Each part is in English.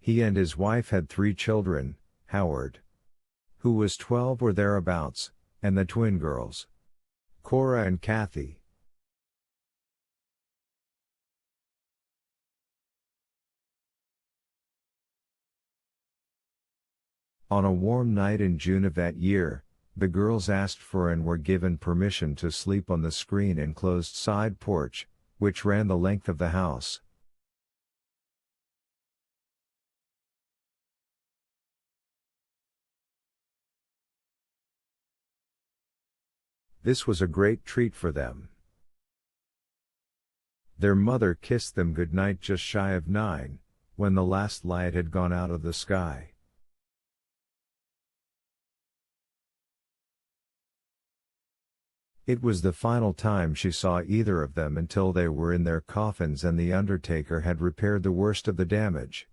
He and his wife had 3 children, Howard, who was 12 or thereabouts, and the twin girls, Cora and Kathy. On a warm night in June of that year, the girls asked for and were given permission to sleep on the screen-enclosed side porch, which ran the length of the house. This was a great treat for them. Their mother kissed them goodnight just shy of 9, when the last light had gone out of the sky. It was the final time she saw either of them until they were in their coffins and the undertaker had repaired the worst of the damage.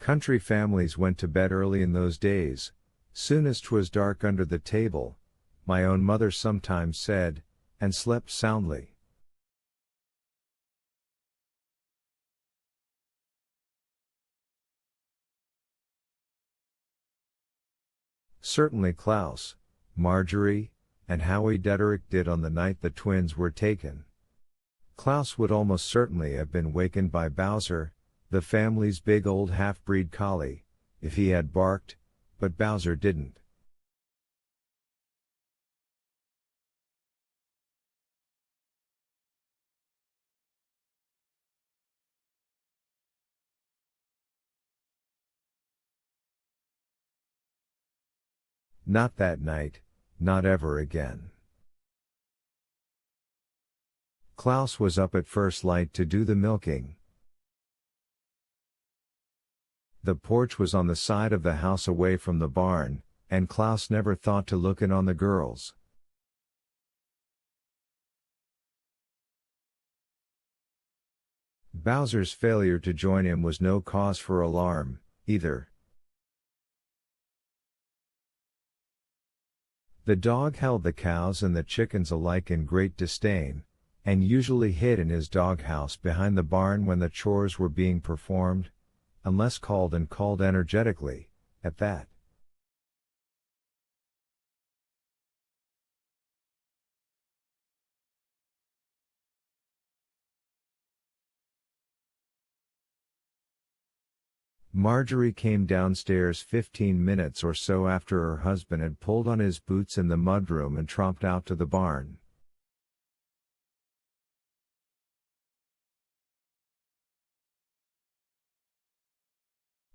Country families went to bed early in those days. Soon as 'twas dark under the table, my own mother sometimes said, and slept soundly. Certainly Klaus, Marjorie, and Howie Dederick did on the night the twins were taken. Klaus would almost certainly have been wakened by Bowser, the family's big old half-breed collie, if he had barked, but Bowser didn't. Not that night, not ever again. Klaus was up at first light to do the milking. The porch was on the side of the house away from the barn, and Klaus never thought to look in on the girls. Bowser's failure to join him was no cause for alarm, either. The dog held the cows and the chickens alike in great disdain, and usually hid in his doghouse behind the barn when the chores were being performed, unless called and called energetically, at that. Marjorie came downstairs 15 minutes or so after her husband had pulled on his boots in the mudroom and tromped out to the barn.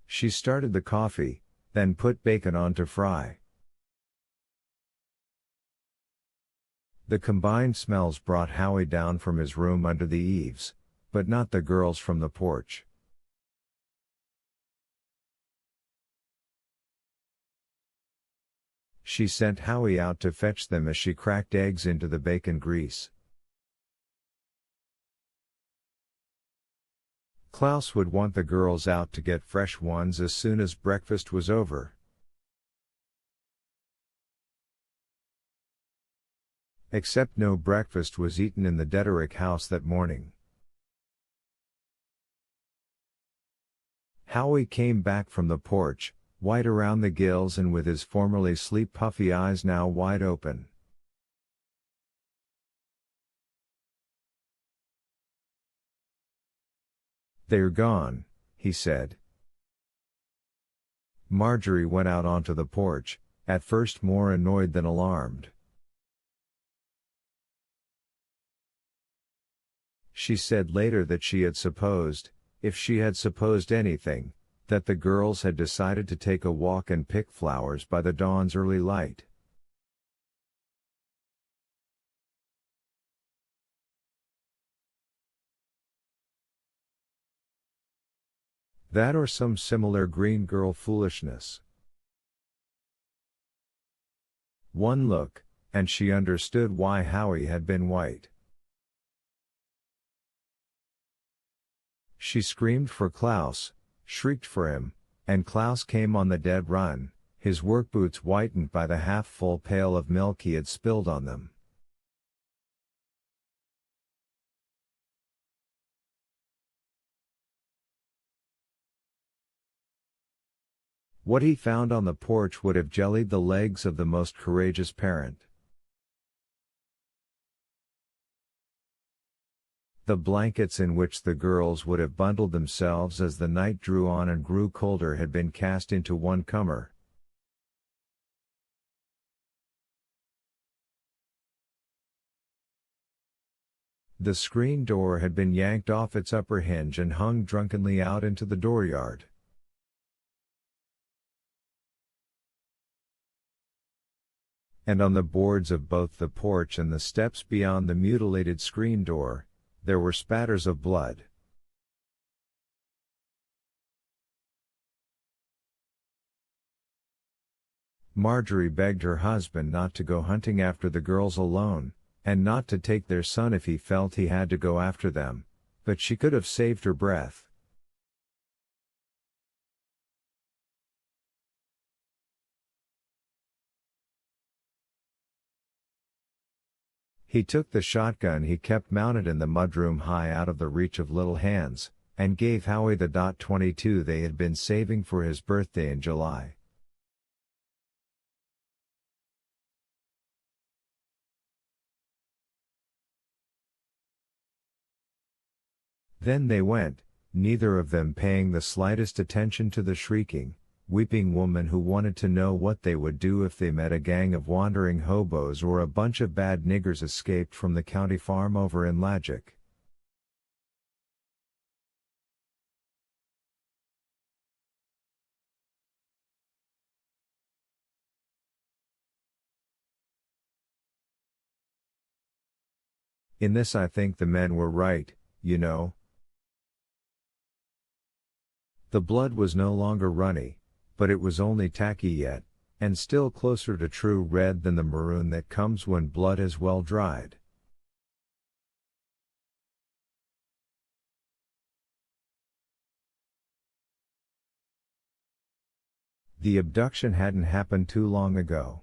She started the coffee, then put bacon on to fry. The combined smells brought Howie down from his room under the eaves, but not the girls from the porch. She sent Howie out to fetch them as she cracked eggs into the bacon grease. Klaus would want the girls out to get fresh ones as soon as breakfast was over. Except no breakfast was eaten in the Dederick house that morning. Howie came back from the porch, white around the gills and with his formerly sleep-puffy eyes now wide open. "They're gone," he said. Marjorie went out onto the porch, at first more annoyed than alarmed. She said later that she had supposed, if she had supposed anything, that the girls had decided to take a walk and pick flowers by the dawn's early light. That or some similar green girl foolishness. One look, and she understood why Howie had been white. She screamed for Klaus, shrieked for him, and Klaus came on the dead run, his work boots whitened by the half-full pail of milk he had spilled on them. What he found on the porch would have jellied the legs of the most courageous parent. The blankets in which the girls would have bundled themselves as the night drew on and grew colder had been cast into one comer. The screen door had been yanked off its upper hinge and hung drunkenly out into the dooryard. And on the boards of both the porch and the steps beyond the mutilated screen door, there were spatters of blood. Marjorie begged her husband not to go hunting after the girls alone, and not to take their son if he felt he had to go after them, but she could have saved her breath. He took the shotgun he kept mounted in the mudroom high out of the reach of little hands, and gave Howie the .22 they had been saving for his birthday in July. Then they went, neither of them paying the slightest attention to the shrieking, weeping woman who wanted to know what they would do if they met a gang of wandering hobos or a bunch of bad niggers escaped from the county farm over in Lagic. In this I think the men were right, you know. The blood was no longer runny, but it was only tacky yet, and still closer to true red than the maroon that comes when blood has well dried. The abduction hadn't happened too long ago.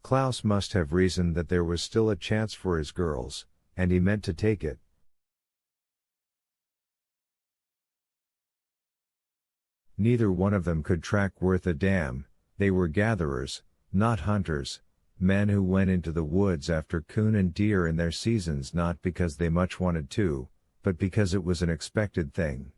Klaus must have reasoned that there was still a chance for his girls, and he meant to take it. Neither one of them could track worth a damn. They were gatherers, not hunters, men who went into the woods after coon and deer in their seasons not because they much wanted to, but because it was an expected thing.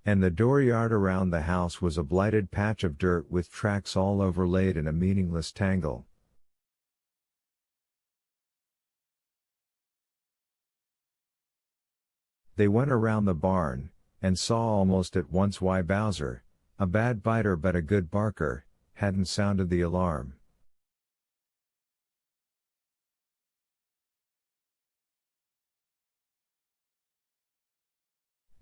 And the dooryard around the house was a blighted patch of dirt with tracks all overlaid in a meaningless tangle. They went around the barn, and saw almost at once why Bowser, a bad biter but a good barker, hadn't sounded the alarm.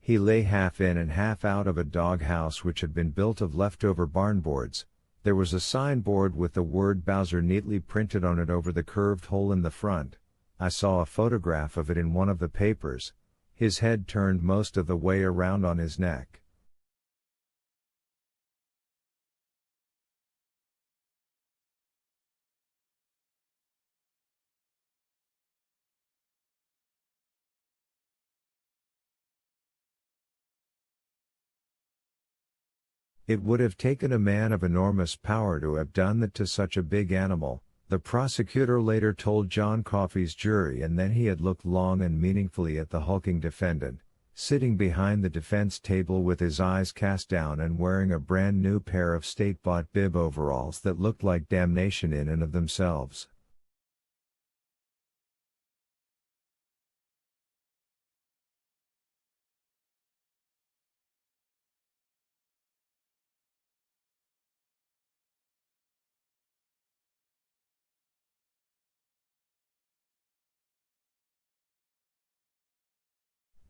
He lay half in and half out of a doghouse which had been built of leftover barn boards. There was a signboard with the word Bowser neatly printed on it over the curved hole in the front. I saw a photograph of it in one of the papers, his head turned most of the way around on his neck. It would have taken a man of enormous power to have done that to such a big animal, the prosecutor later told John Coffey's jury, and then he had looked long and meaningfully at the hulking defendant, sitting behind the defense table with his eyes cast down and wearing a brand new pair of state-bought bib overalls that looked like damnation in and of themselves.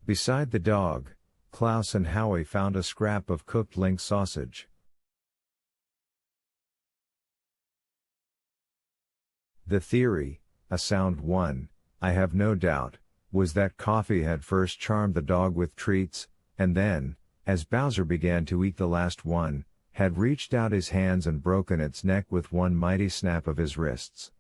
Beside the dog, Klaus and Howie found a scrap of cooked link sausage. The theory, a sound one, I have no doubt, was that Coffey had first charmed the dog with treats, and then, as Bowser began to eat the last one, had reached out his hands and broken its neck with one mighty snap of his wrists.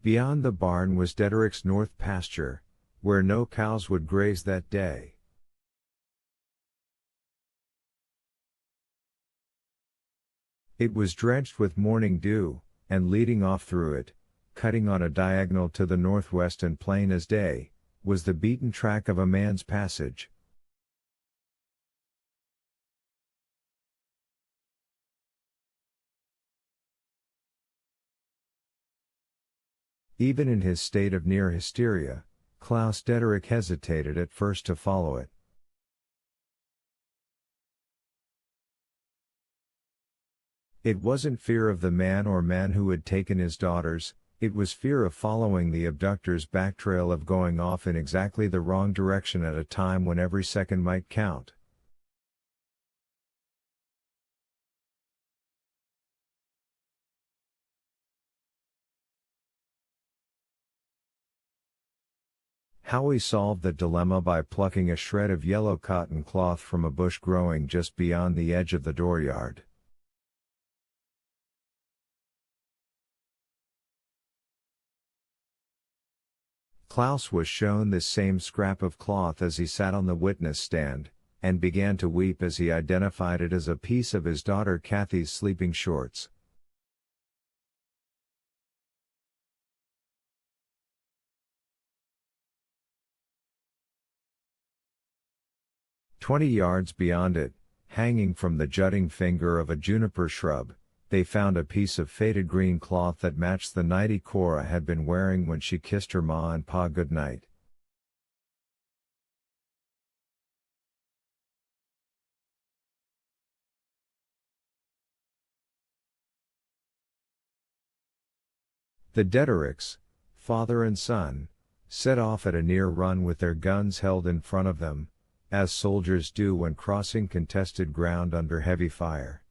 Beyond the barn was Dedric's north pasture, where no cows would graze that day. It was drenched with morning dew, and leading off through it, cutting on a diagonal to the northwest and plain as day, was the beaten track of a man's passage. Even in his state of near hysteria, Klaus Dederick hesitated at first to follow it. It wasn't fear of the man or man who had taken his daughters, it was fear of following the abductor's backtrail, of going off in exactly the wrong direction at a time when every second might count. Howie solved the dilemma by plucking a shred of yellow cotton cloth from a bush growing just beyond the edge of the dooryard. Klaus was shown this same scrap of cloth as he sat on the witness stand, and began to weep as he identified it as a piece of his daughter Kathy's sleeping shorts. "20 yards beyond it, hanging from the jutting finger of a juniper shrub, they found a piece of faded green cloth that matched the nightie Cora had been wearing when she kissed her ma and pa goodnight. The Dedericks, father and son, set off at a near run with their guns held in front of them, as soldiers do when crossing contested ground under heavy fire.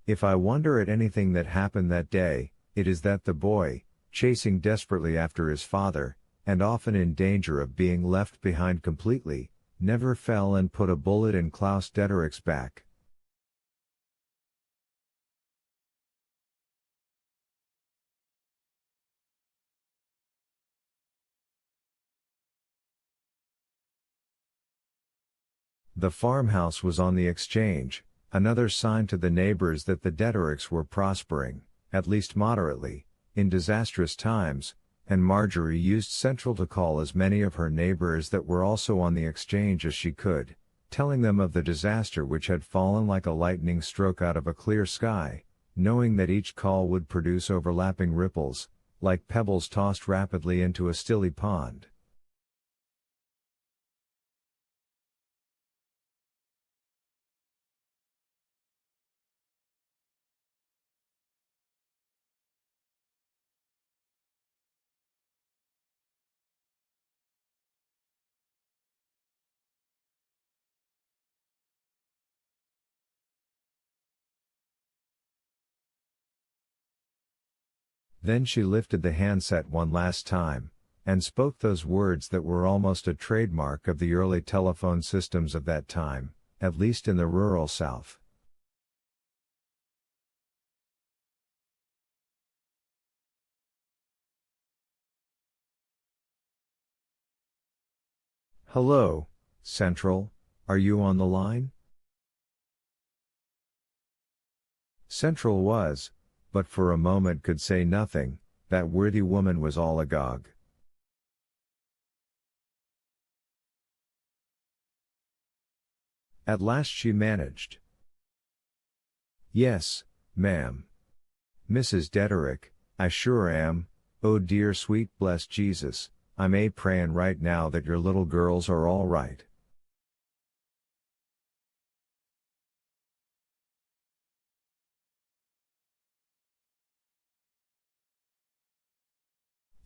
If I wonder at anything that happened that day, it is that the boy, chasing desperately after his father, and often in danger of being left behind completely, never fell and put a bullet in Klaus Dederick's back. The farmhouse was on the exchange, another sign to the neighbors that the Dedericks were prospering, at least moderately, in disastrous times, and Marjorie used Central to call as many of her neighbors that were also on the exchange as she could, telling them of the disaster which had fallen like a lightning stroke out of a clear sky, knowing that each call would produce overlapping ripples, like pebbles tossed rapidly into a stilly pond. Then she lifted the handset one last time, and spoke those words that were almost a trademark of the early telephone systems of that time, at least in the rural South. "Hello, Central, are you on the line?" Central was, but for a moment could say nothing. That worthy woman was all agog. At last she managed. "Yes, ma'am. Mrs. Dederick, I sure am. Oh dear sweet blessed Jesus, I'm a-prayin' right now that your little girls are all right."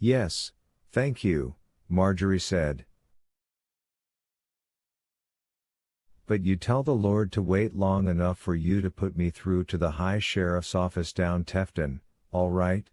"Yes, Thank you, Marjorie said. But you tell the Lord to wait long enough for you to put me through to the High Sheriff's office down Tefton, all right,